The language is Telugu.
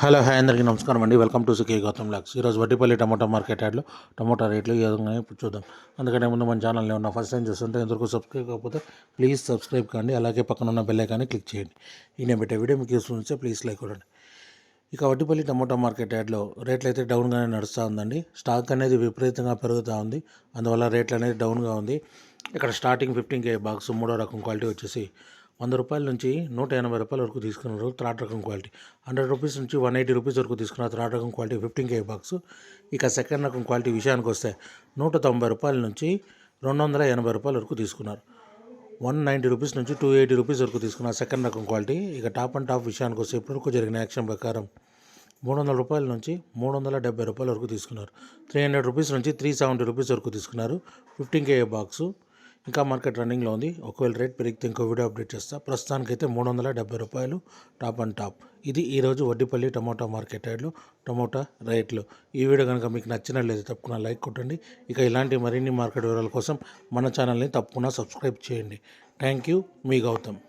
హలో హాయ్ అందరికీ నమస్కారం అండి. వెల్కమ్ టు సుఖీ గౌతమ్ లాక్స్. ఈరోజు వడ్డీపల్లి టమాటా మార్కెట్ యార్డ్లో టమాటా రేట్లు ఏ విధంగా ఇప్పుడు చూద్దాం. అందుకనే ముందు మన ఛానల్ని ఉన్న ఫస్ట్ టైం చూస్తుంటే ఎంతవరకు సబ్స్క్రైబ్ కాకపోతే ప్లీజ్ సబ్స్క్రైబ్ కండి. అలాగే పక్కన ఉన్న బెల్ ఐకాన్ని క్లిక్ చేయండి. ఈ నేను పెట్టే వీడియో మీకు యూస్ఫుల్ ఉంటే ప్లీజ్ లైక్ కొట్టండి. ఇక వడ్డీపల్లి టమాటా మార్కెట్ యార్డ్లో రేట్లు అయితే డౌన్గానే నడుస్తూ ఉందండి. స్టాక్ అనేది విపరీతంగా పెరుగుతూ ఉంది. అందువల్ల రేట్లు అనేది డౌన్గా ఉంది. ఇక్కడ స్టార్టింగ్ 15K బాక్స్ మూడో రకం క్వాలిటీ వచ్చేసి ₹100 నుంచి ₹180 వరకు తీసుకున్నారు. థర్డ్ రకం క్వాలిటీ ₹100 నుంచి ₹180 వరకు తీసుకున్నారు. థర్డ్ రకం క్వాలిటీ 15K బాక్స్. ఇక సెకండ్ రకం క్వాలిటీ విషయానికి వస్తే ₹190 నుంచి ₹280 వరకు తీసుకున్నారు. ₹190 నుంచి ₹280 వరకు తీసుకున్నారు సెకండ్ రకం క్వాలిటీ. ఇక టాప్ అండ్ టాప్ విషయానికి వస్తే ఇప్పటివరకు జరిగిన యాక్షన్ ప్రకారం ₹300 నుంచి ₹370 వరకు తీసుకున్నారు. ₹300 నుంచి ₹370 వరకు తీసుకున్నారు 15K బాక్సు. ఇంకా మార్కెట్ రన్నింగ్లో ఉంది. ఒకవేళ రేట్ పెరిగితే ఇంకో వీడియో అప్డేట్ చేస్తా. ప్రస్తుతానికైతే ₹370 టాప్ అండ్ టాప్. ఇది ఈరోజు వడ్డీపల్లి టమోటా మార్కెట్ యార్డ్లో టమోటా రేట్లు. ఈ వీడియో కనుక మీకు నచ్చినట్లయితే తప్పకుండా లైక్ కొట్టండి. ఇక ఇలాంటి మరిన్ని మార్కెట్ వివరాల కోసం మన ఛానల్ని తప్పకుండా సబ్స్క్రైబ్ చేయండి. థ్యాంక్ యూ, మీ గౌతమ్.